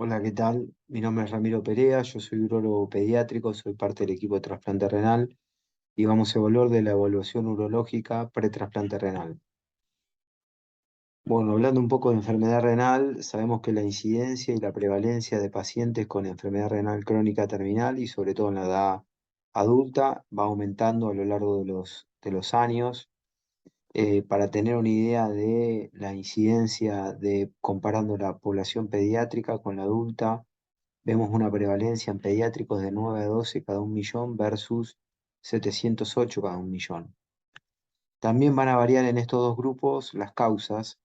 Hola, ¿qué tal? Mi nombre es Ramiro Perea, yo soy urólogo pediátrico, soy parte del equipo de trasplante renal y vamos a evaluar de la evaluación urológica pre-trasplante renal. Bueno, hablando un poco de enfermedad renal, sabemos que la incidencia y la prevalencia de pacientes con enfermedad renal crónica terminal y sobre todo en la edad adulta va aumentando a lo largo de los años. Para tener una idea de la incidencia comparando la población pediátrica con la adulta, vemos una prevalencia en pediátricos de 9 a 12 cada 1.000.000 versus 708 cada 1.000.000. También van a variar en estos dos grupos las causas,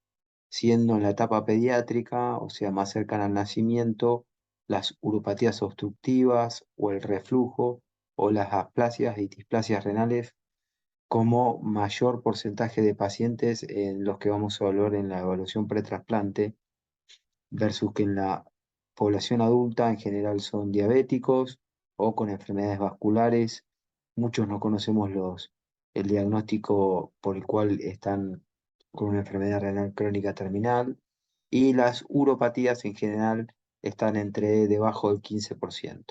siendo en la etapa pediátrica, o sea, más cercana al nacimiento, las uropatías obstructivas o el reflujo o las asplasias y displasias renales como mayor porcentaje de pacientes en los que vamos a evaluar en la evaluación pretrasplante versus que en la población adulta en general son diabéticos o con enfermedades vasculares. Muchos no conocemos el diagnóstico por el cual están con una enfermedad renal crónica terminal y las uropatías en general están entre debajo del 15%.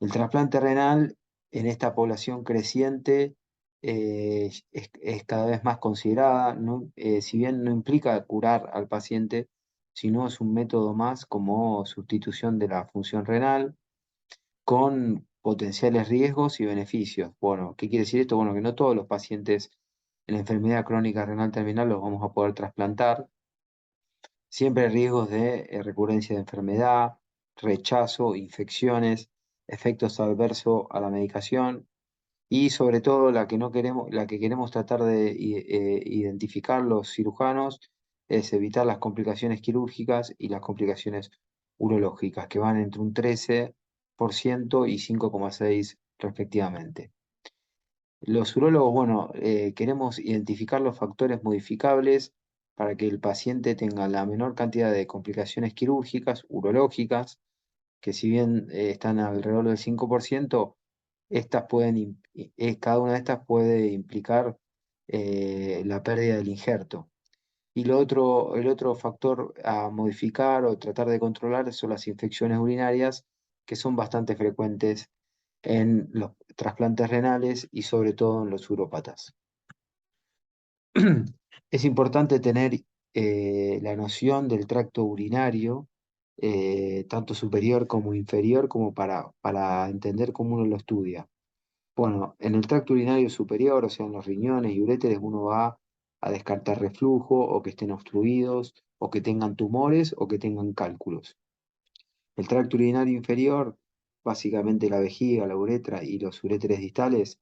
El trasplante renal en esta población creciente es cada vez más considerada, si bien no implica curar al paciente, sino es un método más como sustitución de la función renal con potenciales riesgos y beneficios. Bueno, ¿qué quiere decir esto? Bueno, que no todos los pacientes en la enfermedad crónica renal terminal los vamos a poder trasplantar. Siempre hay riesgos de recurrencia de enfermedad, rechazo, infecciones, efectos adversos a la medicación y sobre todo la que no queremos, la que queremos tratar de identificar los cirujanos es evitar las complicaciones quirúrgicas y las complicaciones urológicas, que van entre un 13% y 5,6% respectivamente. Los urólogos, bueno, queremos identificar los factores modificables para que el paciente tenga la menor cantidad de complicaciones quirúrgicas, urológicas, que si bien están alrededor del 5%, cada una de estas puede implicar la pérdida del injerto. Y el otro factor a modificar o tratar de controlar son las infecciones urinarias, que son bastante frecuentes en los trasplantes renales y sobre todo en los urópatas. Es importante tener la noción del tracto urinario, tanto superior como inferior, como para entender cómo uno lo estudia. Bueno, en el tracto urinario superior, o sea, en los riñones y uréteres, uno va a descartar reflujo o que estén obstruidos, o que tengan tumores o que tengan cálculos. El tracto urinario inferior, básicamente la vejiga, la uretra y los uréteres distales,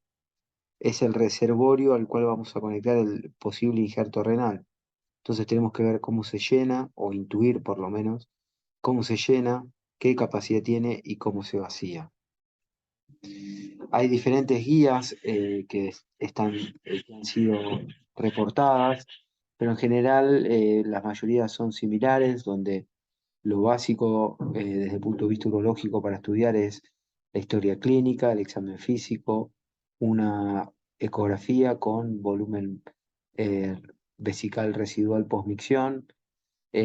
es el reservorio al cual vamos a conectar el posible injerto renal. Entonces tenemos que ver cómo se llena, o intuir por lo menos, cómo se llena, qué capacidad tiene y cómo se vacía. Hay diferentes guías que han sido reportadas, pero en general la mayoría son similares, donde lo básico desde el punto de vista urológico para estudiar es la historia clínica, el examen físico, una ecografía con volumen eh, vesical residual postmicción,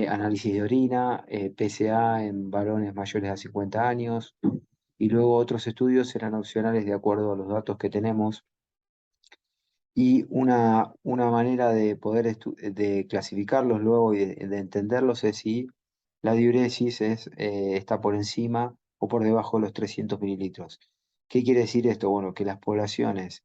análisis de orina, PSA en varones mayores a 50 años, y luego otros estudios serán opcionales de acuerdo a los datos que tenemos. Y una manera de poder de clasificarlos luego y de entenderlos es si la diuresis está por encima o por debajo de los 300 mililitros. ¿Qué quiere decir esto? Bueno, que las poblaciones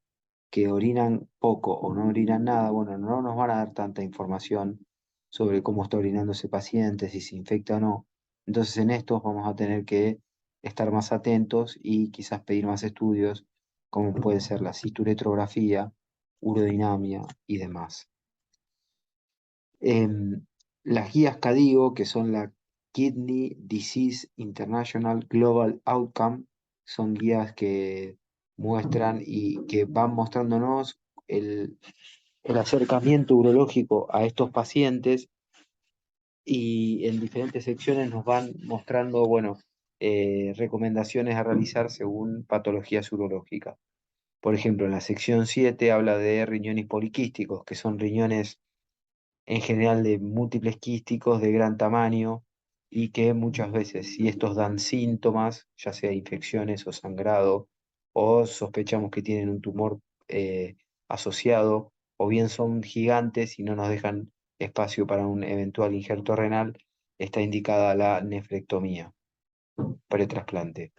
que orinan poco o no orinan nada, bueno, no nos van a dar tanta información sobre cómo está orinando ese paciente, si se infecta o no. Entonces en estos vamos a tener que estar más atentos y quizás pedir más estudios, como puede ser la cisturetrografía, urodinamia y demás. Las guías CADIGO, que son la Kidney Disease International Global Outcome, son guías que muestran y que van mostrándonos el acercamiento urológico a estos pacientes y en diferentes secciones nos van mostrando, bueno, recomendaciones a realizar según patologías urológicas. Por ejemplo, en la sección 7 habla de riñones poliquísticos, que son riñones en general de múltiples quísticos de gran tamaño, y que muchas veces, si estos dan síntomas, ya sea infecciones o sangrado, o sospechamos que tienen un tumor asociado, o bien son gigantes y no nos dejan espacio para un eventual injerto renal, está indicada la nefrectomía pretrasplante.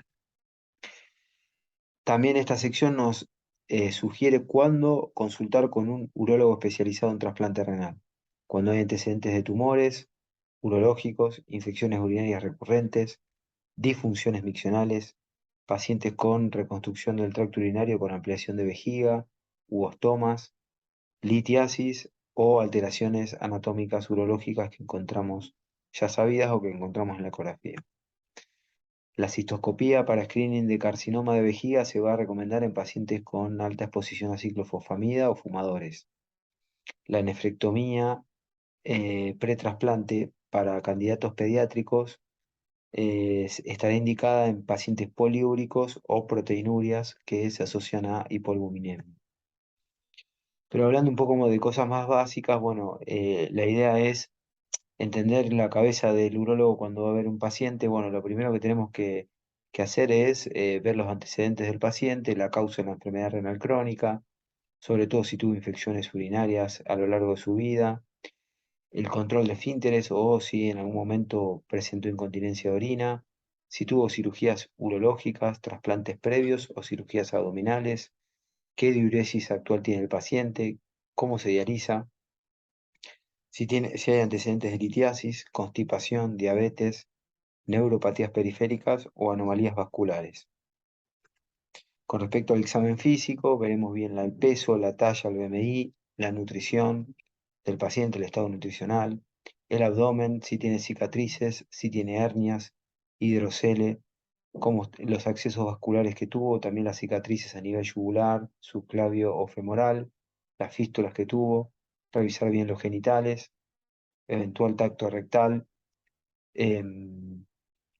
También esta sección nos sugiere cuándo consultar con un urólogo especializado en trasplante renal, cuando hay antecedentes de tumores urológicos, infecciones urinarias recurrentes, disfunciones miccionales, pacientes con reconstrucción del tracto urinario con ampliación de vejiga, u ostomas, litiasis o alteraciones anatómicas urológicas que encontramos ya sabidas o que encontramos en la ecografía. La cistoscopía para screening de carcinoma de vejiga se va a recomendar en pacientes con alta exposición a ciclofosfamida o fumadores. La nefrectomía pretrasplante para candidatos pediátricos estará indicada en pacientes poliúricos o proteinurias que se asocian a hipoalbuminemia. Pero hablando un poco como de cosas más básicas, bueno, la idea es entender la cabeza del urólogo cuando va a ver un paciente. Bueno, lo primero que tenemos que hacer es ver los antecedentes del paciente, la causa de la enfermedad renal crónica, sobre todo si tuvo infecciones urinarias a lo largo de su vida, el control de esfínteres o si en algún momento presentó incontinencia de orina, si tuvo cirugías urológicas, trasplantes previos o cirugías abdominales, qué diuresis actual tiene el paciente, cómo se dializa, si hay antecedentes de litiasis, constipación, diabetes, neuropatías periféricas o anomalías vasculares. Con respecto al examen físico, veremos bien el peso, la talla, el BMI, la nutrición del paciente, el estado nutricional, el abdomen, si tiene cicatrices, si tiene hernias, hidrocele, los accesos vasculares que tuvo, también las cicatrices a nivel yugular, subclavio o femoral, las fístulas que tuvo, revisar bien los genitales, eventual tacto rectal, em,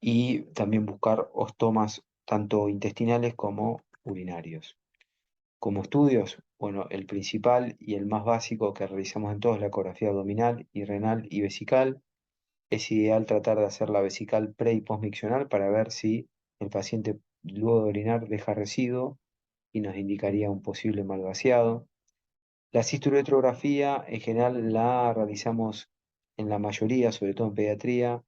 y también buscar ostomas tanto intestinales como urinarios. Como estudios, bueno, el principal y el más básico que realizamos en todos es la ecografía abdominal y renal y vesical. Es ideal tratar de hacer la vesical pre y postmiccional para ver si el paciente luego de orinar deja residuo y nos indicaría un posible mal vaciado. La cistulometrografía en general la realizamos en la mayoría, sobre todo en pediatría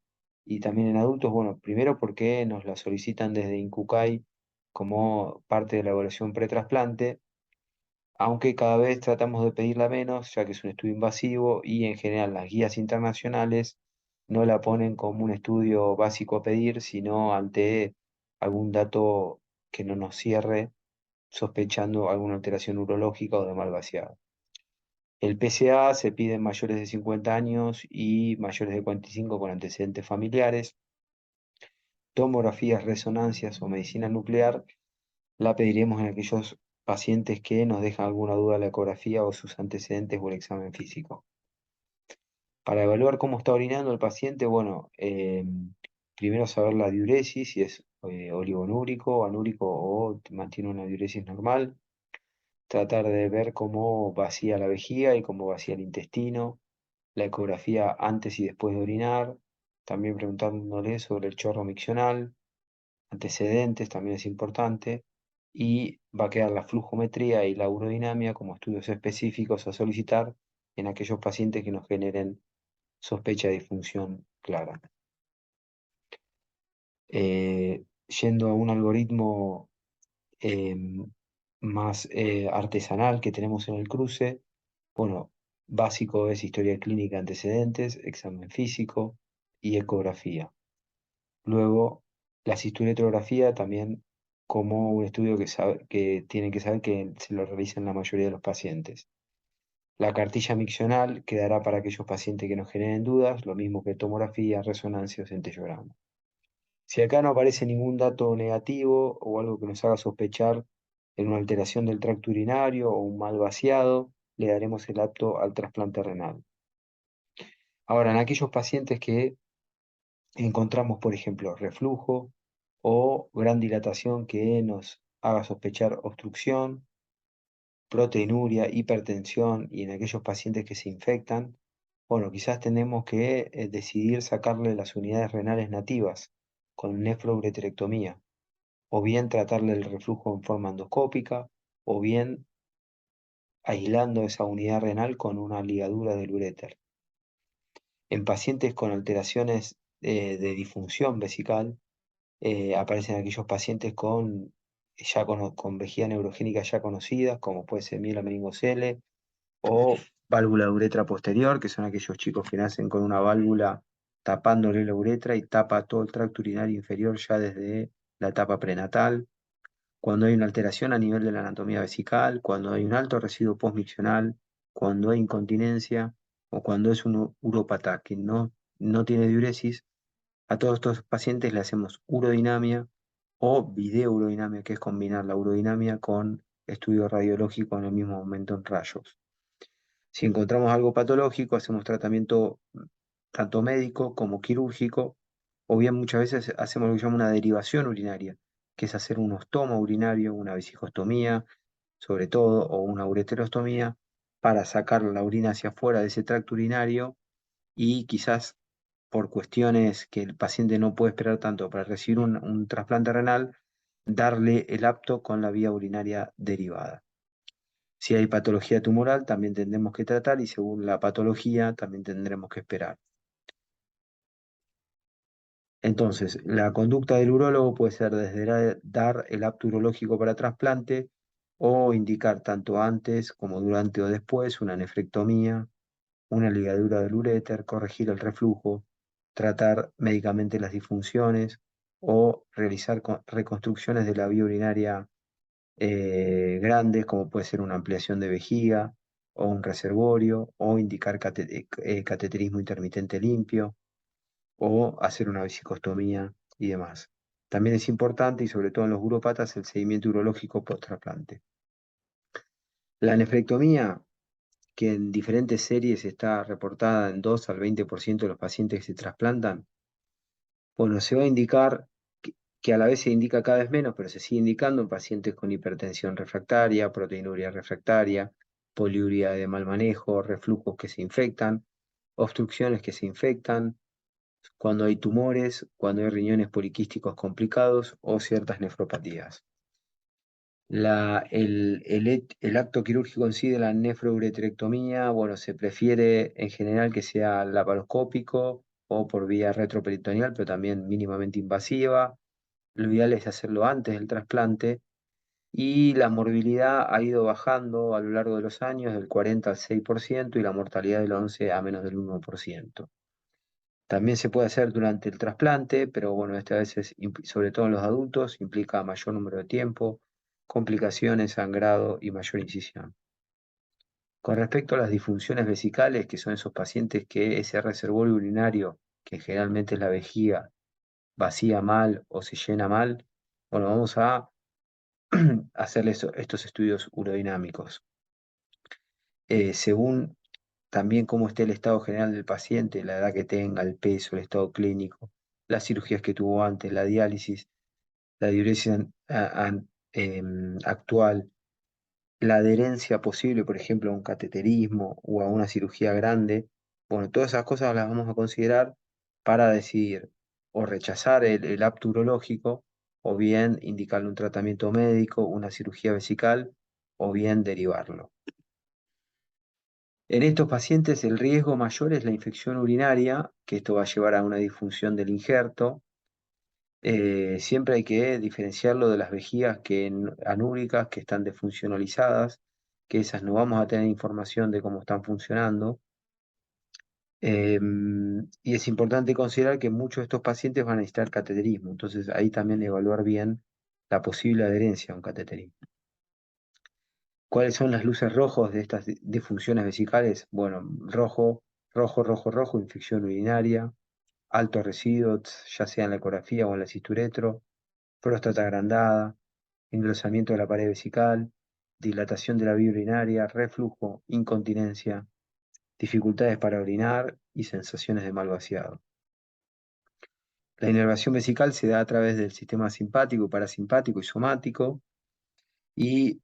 y también en adultos, bueno, primero porque nos la solicitan desde INCUCAI como parte de la evaluación pretrasplante, aunque cada vez tratamos de pedirla menos, ya que es un estudio invasivo y en general las guías internacionales no la ponen como un estudio básico a pedir, sino ante algún dato que no nos cierre, sospechando alguna alteración urológica o de mal vaciado. El PSA se pide en mayores de 50 años y mayores de 45 con antecedentes familiares. Tomografías, resonancias o medicina nuclear la pediremos en aquellos pacientes que nos dejan alguna duda la ecografía o sus antecedentes o el examen físico. Para evaluar cómo está orinando el paciente, bueno, primero saber la diuresis, si es oligonúrico, anúrico o mantiene una diuresis normal. Tratar de ver cómo vacía la vejiga y cómo vacía el intestino, la ecografía antes y después de orinar, también preguntándole sobre el chorro miccional, antecedentes también es importante, y va a quedar la flujometría y la urodinamia como estudios específicos a solicitar en aquellos pacientes que nos generen sospecha de disfunción clara. Yendo a un algoritmo más artesanal que tenemos en el cruce, bueno, básico es historia clínica, antecedentes, examen físico y ecografía. Luego, la cistulometrografía también como un estudio que tienen que saber que se lo realizan la mayoría de los pacientes. La cartilla miccional quedará para aquellos pacientes que nos generen dudas, lo mismo que tomografía, resonancia o centellograma. Si acá no aparece ningún dato negativo o algo que nos haga sospechar en una alteración del tracto urinario o un mal vaciado, le daremos el apto al trasplante renal. Ahora, en aquellos pacientes que encontramos, por ejemplo, reflujo o gran dilatación que nos haga sospechar obstrucción, proteinuria, hipertensión y en aquellos pacientes que se infectan, Bueno, quizás tenemos que decidir sacarle las unidades renales nativas con nefroureterectomía, o bien tratarle el reflujo en forma endoscópica, o bien aislando esa unidad renal con una ligadura del uréter. En pacientes con alteraciones de disfunción vesical, aparecen aquellos pacientes con vejiga neurogénica ya conocidas, como puede ser mielomeningocele o válvula de uretra posterior, que son aquellos chicos que nacen con una válvula tapándole la uretra y tapa todo el tracto urinario inferior ya desde la etapa prenatal. Cuando hay una alteración a nivel de la anatomía vesical, cuando hay un alto residuo postmiccional, cuando hay incontinencia o cuando es un urópata que no tiene diuresis, a todos estos pacientes le hacemos urodinamia o videourodinamia, que es combinar la urodinamia con estudio radiológico en el mismo momento en rayos. Si encontramos algo patológico, hacemos tratamiento tanto médico como quirúrgico, o bien muchas veces hacemos lo que se llama una derivación urinaria, que es hacer un ostoma urinario, una vesicostomía, sobre todo, o una ureterostomía, para sacar la orina hacia afuera de ese tracto urinario y quizás por cuestiones que el paciente no puede esperar tanto para recibir un trasplante renal, darle el apto con la vía urinaria derivada. Si hay patología tumoral, también tendremos que tratar y según la patología también tendremos que esperar. Entonces, la conducta del urólogo puede ser desde dar el apto urológico para trasplante o indicar tanto antes como durante o después una nefrectomía, una ligadura del uréter, corregir el reflujo, tratar médicamente las disfunciones o realizar reconstrucciones de la vía urinaria grandes, como puede ser una ampliación de vejiga o un reservorio, o indicar cateterismo intermitente limpio, o hacer una vesicostomía y demás. También es importante, y sobre todo en los urópatas, el seguimiento urológico post-trasplante. La nefrectomía, que en diferentes series está reportada en 2 al 20% de los pacientes que se trasplantan, bueno, se va a indicar que a la vez se indica cada vez menos, pero se sigue indicando en pacientes con hipertensión refractaria, proteinuria refractaria, poliuria de mal manejo, reflujos que se infectan, obstrucciones que se infectan, cuando hay tumores, cuando hay riñones poliquísticos complicados o ciertas nefropatías. El acto quirúrgico en sí de la nefroureterectomía, bueno, se prefiere en general que sea laparoscópico o por vía retroperitoneal, pero también mínimamente invasiva. Lo ideal es hacerlo antes del trasplante y la morbilidad ha ido bajando a lo largo de los años del 40 al 6% y la mortalidad del 11 a menos del 1%. También se puede hacer durante el trasplante, pero bueno, esta vez sobre todo en los adultos, implica mayor número de tiempo, complicaciones, sangrado y mayor incisión. Con respecto a las disfunciones vesicales, que son esos pacientes que ese reservorio urinario, que generalmente es la vejiga, vacía mal o se llena mal, bueno, vamos a hacerle estos estudios urodinámicos. Según también cómo esté el estado general del paciente, la edad que tenga, el peso, el estado clínico, las cirugías que tuvo antes, la diálisis, la diuresis actual, la adherencia posible, por ejemplo, a un cateterismo o a una cirugía grande. Bueno, todas esas cosas las vamos a considerar para decidir o rechazar el apto urológico o bien indicarle un tratamiento médico, una cirugía vesical o bien derivarlo. En estos pacientes el riesgo mayor es la infección urinaria, que esto va a llevar a una disfunción del injerto. Siempre hay que diferenciarlo de las vejigas anúricas que están desfuncionalizadas, que esas no vamos a tener información de cómo están funcionando. Y es importante considerar que muchos de estos pacientes van a necesitar cateterismo, entonces ahí también evaluar bien la posible adherencia a un cateterismo. ¿Cuáles son las luces rojos de estas disfunciones vesicales? Bueno, rojo, infección urinaria, alto residuo, ya sea en la ecografía o en la cisturetro, próstata agrandada, engrosamiento de la pared vesical, dilatación de la vía urinaria, reflujo, incontinencia, dificultades para orinar y sensaciones de mal vaciado. La inervación vesical se da a través del sistema simpático, parasimpático y somático y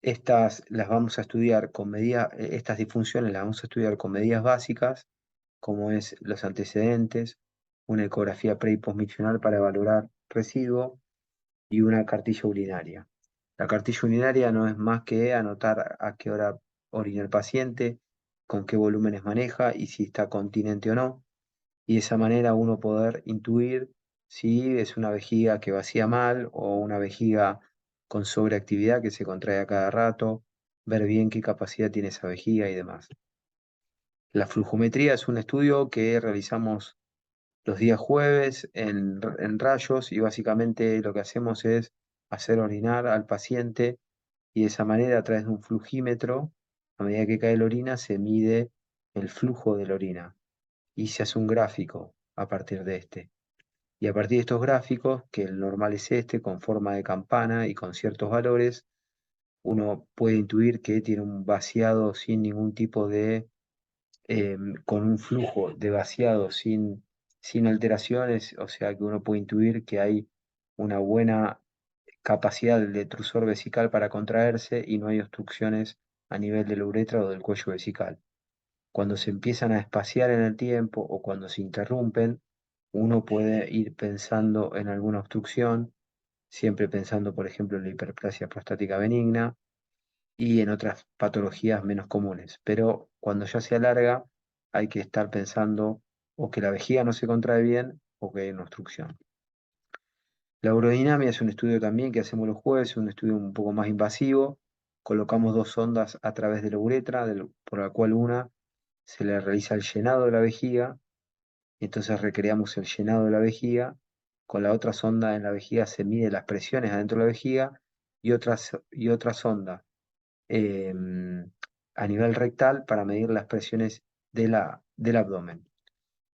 Estas las vamos a estudiar con medidas, estas disfunciones las vamos a estudiar con medidas básicas, como es los antecedentes, una ecografía pre y postmiccional para valorar residuo y una cartilla urinaria. La cartilla urinaria no es más que anotar a qué hora orina el paciente, con qué volúmenes maneja y si está continente o no, y de esa manera uno poder intuir si es una vejiga que vacía mal o una vejiga con sobreactividad que se contrae a cada rato, ver bien qué capacidad tiene esa vejiga y demás. La flujometría es un estudio que realizamos los días jueves en rayos y básicamente lo que hacemos es hacer orinar al paciente y de esa manera a través de un flujímetro, a medida que cae la orina, se mide el flujo de la orina y se hace un gráfico a partir de este. Y a partir de estos gráficos, que el normal es este, con forma de campana y con ciertos valores, uno puede intuir que tiene un vaciado sin ningún tipo de, con un flujo de vaciado sin alteraciones, o sea que uno puede intuir que hay una buena capacidad del detrusor vesical para contraerse y no hay obstrucciones a nivel de la uretra o del cuello vesical. Cuando se empiezan a espaciar en el tiempo o cuando se interrumpen, uno puede ir pensando en alguna obstrucción, siempre pensando, por ejemplo, en la hiperplasia prostática benigna y en otras patologías menos comunes. Pero cuando ya se alarga, hay que estar pensando o que la vejiga no se contrae bien o que hay una obstrucción. La urodinamia es un estudio también que hacemos los jueves, un estudio un poco más invasivo. Colocamos dos sondas a través de la uretra, por la cual una se le realiza el llenado de la vejiga, y entonces recreamos el llenado de la vejiga. Con la otra sonda en la vejiga se mide las presiones adentro de la vejiga y otra sonda a nivel rectal para medir las presiones del abdomen.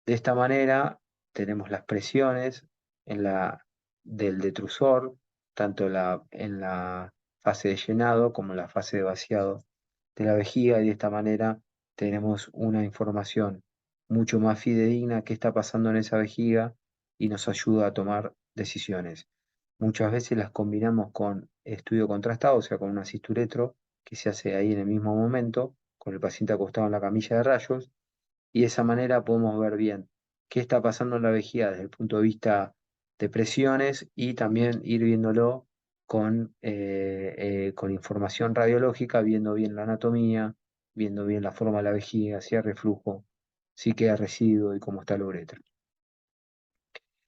De esta manera tenemos las presiones del detrusor, tanto en la fase de llenado como en la fase de vaciado de la vejiga, y de esta manera tenemos una información mucho más fidedigna qué está pasando en esa vejiga y nos ayuda a tomar decisiones. Muchas veces las combinamos con estudio contrastado, o sea, con una cisturetro que se hace ahí en el mismo momento, con el paciente acostado en la camilla de rayos, y de esa manera podemos ver bien qué está pasando en la vejiga desde el punto de vista de presiones y también ir viéndolo con información radiológica, viendo bien la anatomía, viendo bien la forma de la vejiga, si hay reflujo, si queda residuo y cómo está la uretra.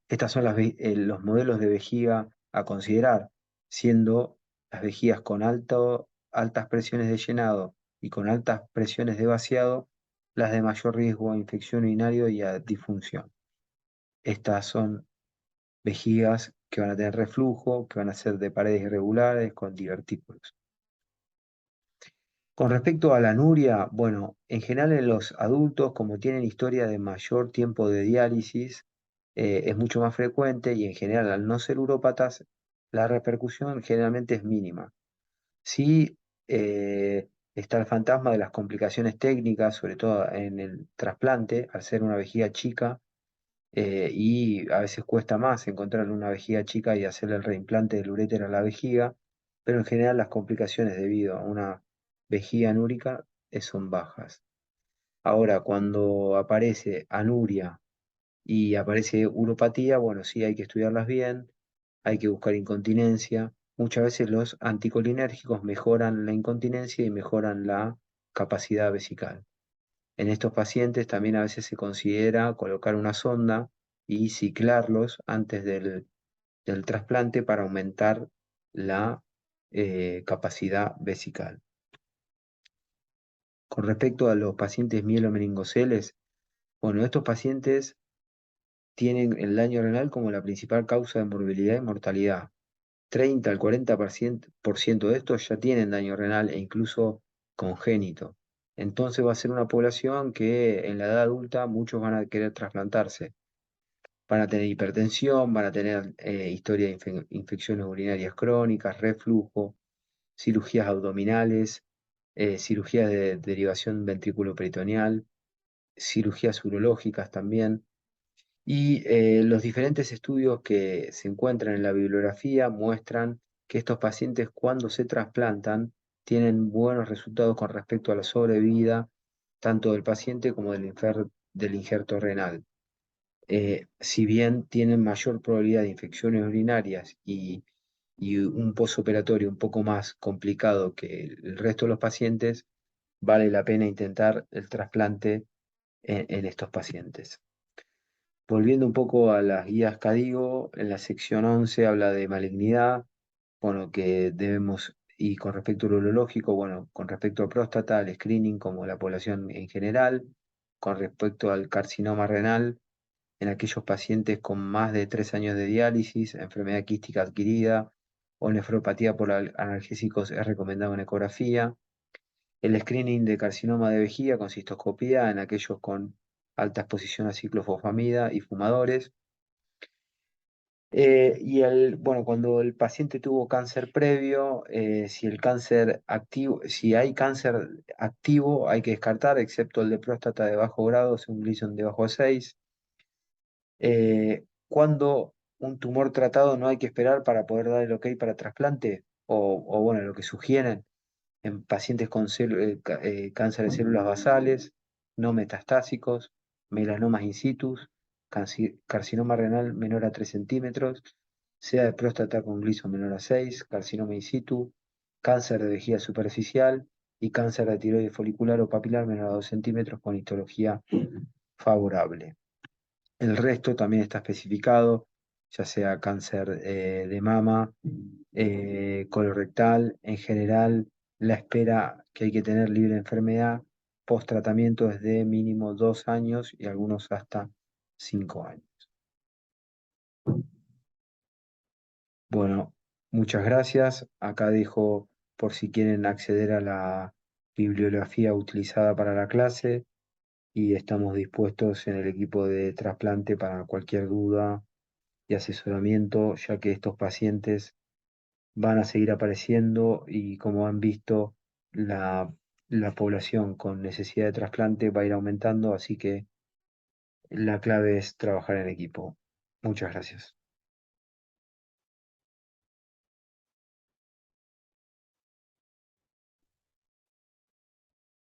Estos son los modelos de vejiga a considerar, siendo las vejigas con altas presiones de llenado y con altas presiones de vaciado las de mayor riesgo a infección urinaria y a disfunción. Estas son vejigas que van a tener reflujo, que van a ser de paredes irregulares, con divertículos. Con respecto a la anuria, bueno, en general en los adultos, como tienen historia de mayor tiempo de diálisis, es mucho más frecuente y en general al no ser urópatas, la repercusión generalmente es mínima. Sí está el fantasma de las complicaciones técnicas, sobre todo en el trasplante, al ser una vejiga chica, y a veces cuesta más encontrar una vejiga chica y hacerle el reimplante del uréter a la vejiga, pero en general las complicaciones debido a una vejiga anúrica son bajas. Ahora, cuando aparece anuria y aparece uropatía, bueno, sí hay que estudiarlas bien, hay que buscar incontinencia. Muchas veces los anticolinérgicos mejoran la incontinencia y mejoran la capacidad vesical. En estos pacientes también a veces se considera colocar una sonda y ciclarlos antes del trasplante para aumentar la capacidad vesical. Con respecto a los pacientes mielomeningoceles, bueno, estos pacientes tienen el daño renal como la principal causa de morbilidad y mortalidad. 30 al 40% de estos ya tienen daño renal e incluso congénito. Entonces va a ser una población que en la edad adulta muchos van a querer trasplantarse. Van a tener hipertensión, van a tener historia de infecciones urinarias crónicas, reflujo, cirugías abdominales, cirugías de derivación ventrículo-peritoneal, cirugías urológicas también. Y los diferentes estudios que se encuentran en la bibliografía muestran que estos pacientes cuando se trasplantan tienen buenos resultados con respecto a la sobrevida, tanto del paciente como del injerto renal. Si bien tienen mayor probabilidad de infecciones urinarias y un postoperatorio un poco más complicado que el resto de los pacientes, vale la pena intentar el trasplante en estos pacientes. Volviendo un poco a las guías CADIGO, en la sección 11 habla de malignidad, bueno, que debemos, y con respecto al urológico, bueno, con respecto a próstata, al screening como la población en general, con respecto al carcinoma renal, en aquellos pacientes con más de 3 años de diálisis, enfermedad quística adquirida o nefropatía por analgésicos es recomendado en ecografía. El screening de carcinoma de vejiga con cistoscopía en aquellos con alta exposición a ciclofosfamida y fumadores. Bueno, cuando el paciente tuvo cáncer previo, si el cáncer activo, si hay cáncer activo, hay que descartar, excepto el de próstata de bajo grado, un Gleason debajo de 6. Cuando un tumor tratado no hay que esperar para poder dar el ok para trasplante, o bueno, lo que sugieren en pacientes con cáncer de células basales, no metastásicos, melanomas in situ, carcinoma renal menor a 3 centímetros, sea de próstata con Gleason menor a 6, carcinoma in situ, cáncer de vejiga superficial y cáncer de tiroides folicular o papilar menor a 2 centímetros con histología favorable. El resto también está especificado, ya sea cáncer de mama, colorectal, en general, la espera que hay que tener libre de enfermedad post tratamiento es de mínimo 2 años y algunos hasta 5 años. Bueno, muchas gracias. Acá dejo por si quieren acceder a la bibliografía utilizada para la clase y estamos dispuestos en el equipo de trasplante para cualquier duda y asesoramiento, ya que estos pacientes van a seguir apareciendo y como han visto, la población con necesidad de trasplante va a ir aumentando, así que la clave es trabajar en equipo. Muchas gracias.